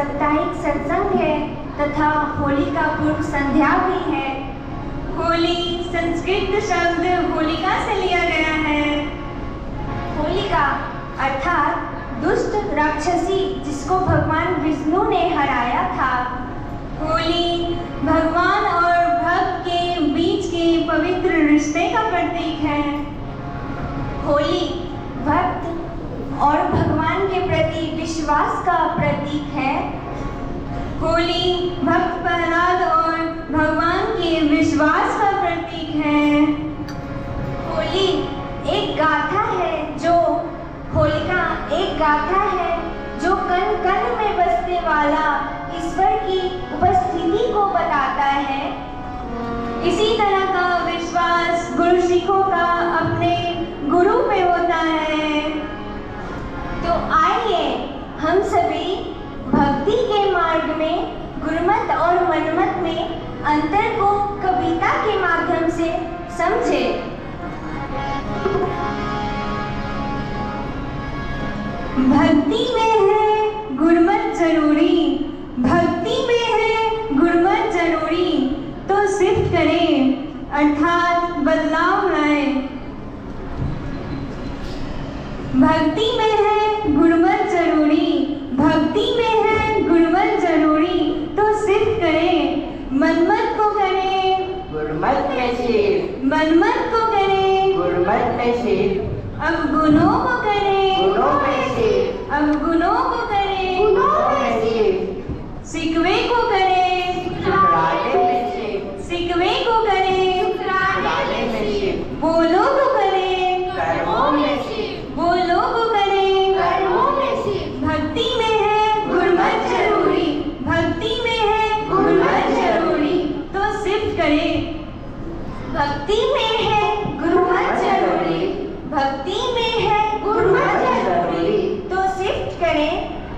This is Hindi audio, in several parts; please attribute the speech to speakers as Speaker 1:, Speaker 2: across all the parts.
Speaker 1: साप्ताहिक सत्संग है तथा होली का पूर्व संध्या भी है। होली संस्कृत शब्द होलिका से लिया गया है। होलिका अर्थात दुष्ट राक्षसी जिसको भगवान विष्णु ने हराया था। होली भगवान और भक्त के बीच के पवित्र रिश्ते का प्रतीक है। होली भक्त और भगवान के प्रति विश्वास का प्रतीक है। होली भक्त प्रहलाद और भगवान के विश्वास का प्रतीक है। होली एक गाथा है जो होलिका एक गाथा है जो कण कण में बसने वाला ईश्वर की उपस्थिति को बताता है। इसी तरह का विश्वास गुरु सिखों का अपने गुरु पे होता है। तो आइए हम सभी भक्ति के मार्ग में गुरमत और मनमत में अंतर को कविता के माध्यम से समझें। भक्ति में है गुरमत जरूरी, भक्ति में है गुरमत जरूरी, तो शिफ्ट करें अर्थात बदलाव लाएं। भक्ति में है गुरमत जरूरी, भक्ति में है गुरमत जरूरी, तो शिफ्ट करें मनमत को करें
Speaker 2: गुरमत में शिफ्ट,
Speaker 1: मनमत को करें
Speaker 2: गुरमत में शिफ्ट,
Speaker 1: अब गुणों को करें
Speaker 2: गुणों में शिफ्ट,
Speaker 1: अब गुणों को करें
Speaker 2: गुणों में शिफ्ट,
Speaker 1: सिकवे को करें
Speaker 2: शुक्राने में शिफ्ट,
Speaker 1: सिकवे को करें
Speaker 2: शुक्राने में शिफ्ट,
Speaker 1: बोलो को करें
Speaker 2: कर्मों में शिफ्ट,
Speaker 1: बोलो को करें
Speaker 2: कर्मों में शिफ्ट,
Speaker 1: भक्ति में है गुरमत जरूरी, भक्ति में है गुरमत जरूरी, तो शिफ्ट करें। भक्ति में है गुरमत जरूरी, भक्ति में है गुरमत जरूरी, तो शिफ्ट करें।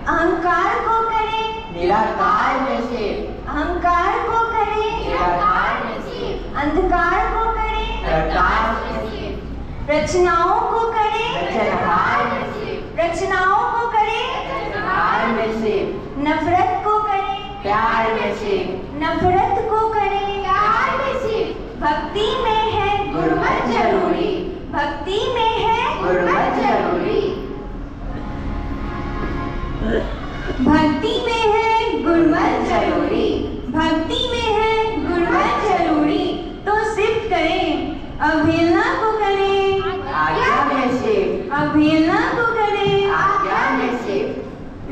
Speaker 1: अहंकार को करें
Speaker 2: निराकार में शिफ्ट,
Speaker 1: अहंकार को करें
Speaker 2: निराकार में शिफ्ट,
Speaker 1: अंधकार को करें
Speaker 2: प्रकाश में शिफ्ट,
Speaker 1: रचनाओं को करें
Speaker 2: रचनहार में शिफ्ट,
Speaker 1: रचनाओं को करें
Speaker 2: रचनहार में शिफ्ट,
Speaker 1: नफरत को करें
Speaker 2: प्यार में शिफ्ट,
Speaker 1: नफरत को करें
Speaker 2: प्यार में शिफ्ट,
Speaker 1: भक्ति में है
Speaker 2: गुरमत जरूरी,
Speaker 1: भक्ति में है
Speaker 2: गुरमत जरूरी,
Speaker 1: भक्ति में है गुरमत जरूरी, भक्ति में है गुरमत जरूरी, तो शिफ्ट करें। अवहेलना को करें
Speaker 2: आज्ञा में शिफ्ट,
Speaker 1: अवहेलना को करें
Speaker 2: आज्ञा में शिफ्ट,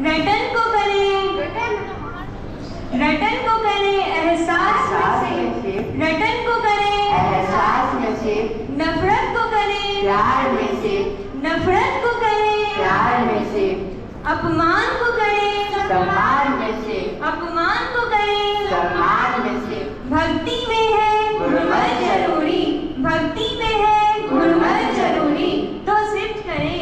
Speaker 1: रटन को करें रटन को करें एहसास
Speaker 2: एहसास
Speaker 1: में
Speaker 2: में
Speaker 1: से
Speaker 2: शिफ्ट,
Speaker 1: रटन को करें
Speaker 2: एहसास में शिफ्ट,
Speaker 1: नफरत को करें
Speaker 2: प्यार में शिफ्ट,
Speaker 1: नफरत को करें
Speaker 2: प्यार में शिफ्ट,
Speaker 1: अपमान को करें
Speaker 2: सम्मान में शिफ्ट,
Speaker 1: अपमान को करें
Speaker 2: सम्मान में शिफ्ट,
Speaker 1: भक्ति में है गुरमत जरूरी, भक्ति में है गुरमत जरूरी, तो शिफ्ट करें।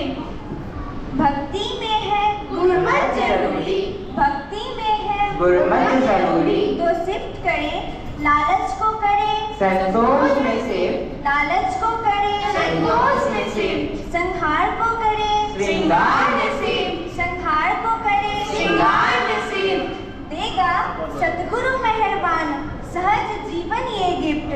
Speaker 1: भक्ति में है गुरमत जरूरी, भक्ति में है
Speaker 2: गुरमत जरूरी,
Speaker 1: तो शिफ्ट करें। लालच को करें
Speaker 2: संतोष में शिफ्ट,
Speaker 1: लालच को करें
Speaker 2: संतोष में शिफ्ट,
Speaker 1: संहार को करें
Speaker 2: श्रृंगार में शिफ्ट,
Speaker 1: संहार को करें
Speaker 2: श्रृंगार में शिफ्ट,
Speaker 1: देगा सतगुरु मेहरबान सहज जीवन ये गिफ्ट,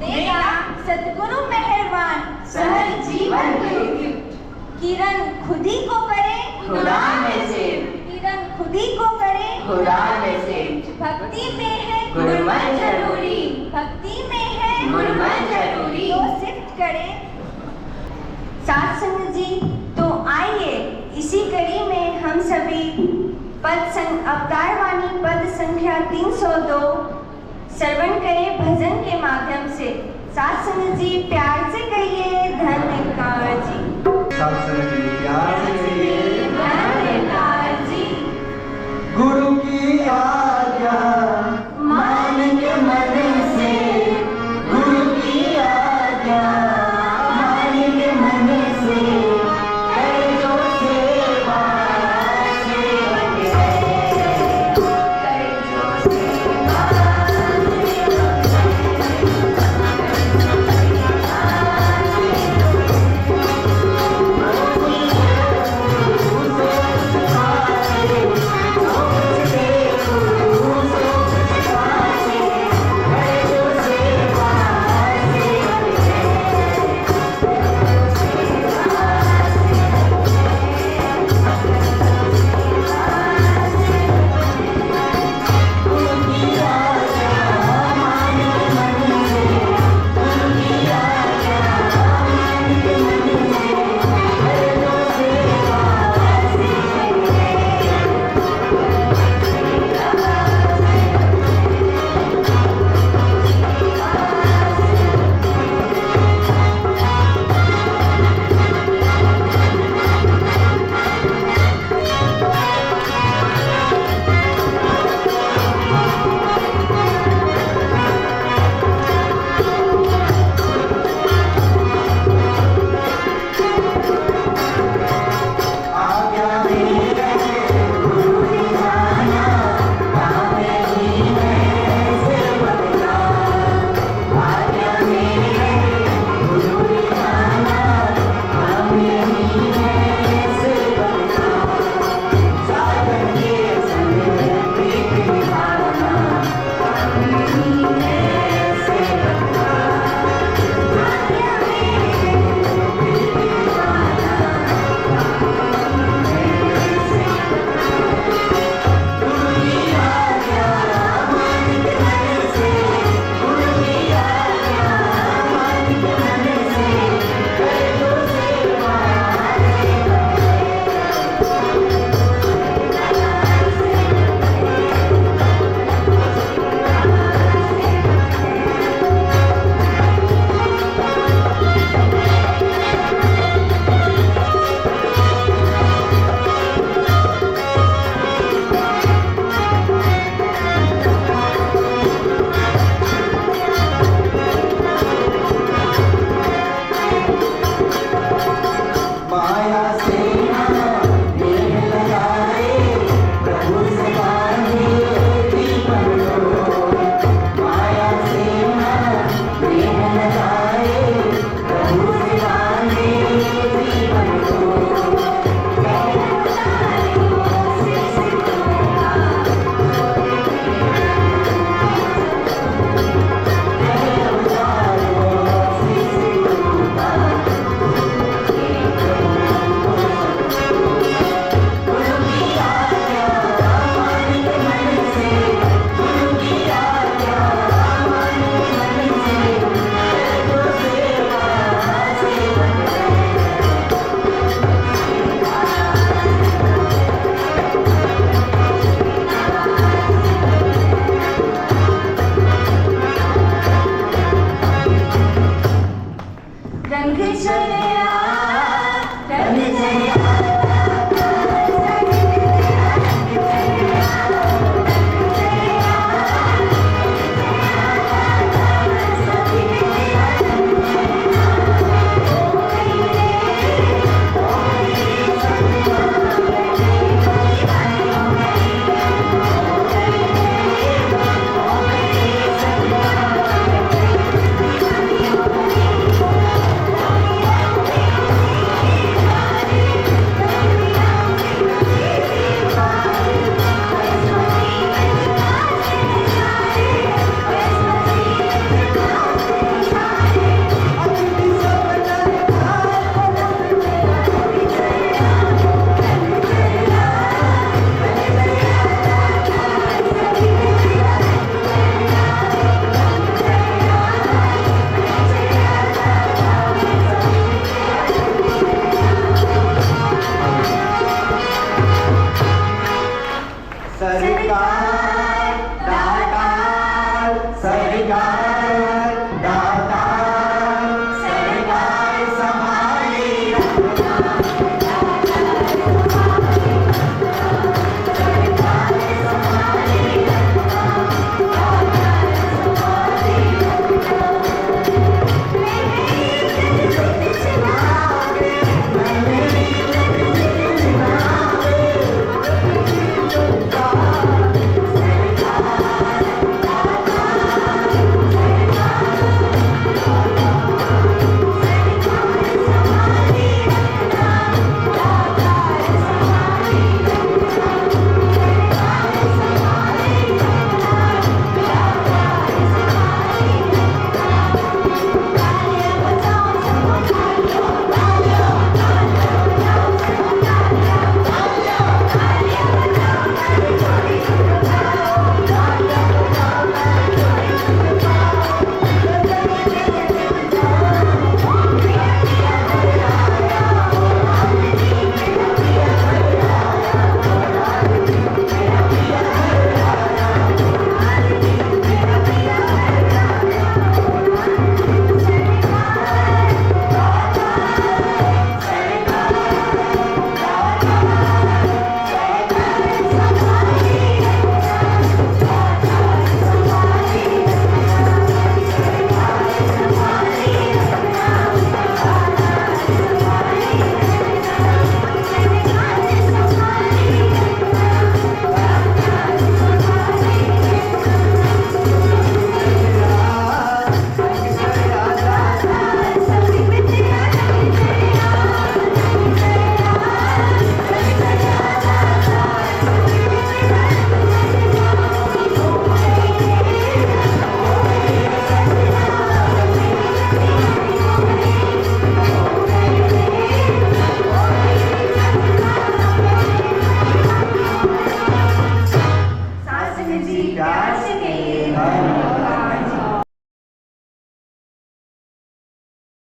Speaker 1: देगा सतगुरु मेहरबान
Speaker 2: सहज जीवन के गिफ्ट,
Speaker 1: किरण खुदी को करे
Speaker 2: खुदा में शिफ्ट,
Speaker 1: किरण खुदी को करे
Speaker 2: खुदा में शिफ्ट,
Speaker 1: भक्ति में है
Speaker 2: गुरमत जरूरी,
Speaker 1: भक्ति में है
Speaker 2: गुरमत जरूरी,
Speaker 1: तो शिफ्ट करें। साथ संग जी, तो आइए इसी कड़ी में हम सभी अवतार वाणी पद संख्या 302 श्रवण करें भजन के माध्यम से। साथ संग जी प्यार से कहिए धन्यकार जी।
Speaker 3: सत्संग प्यार से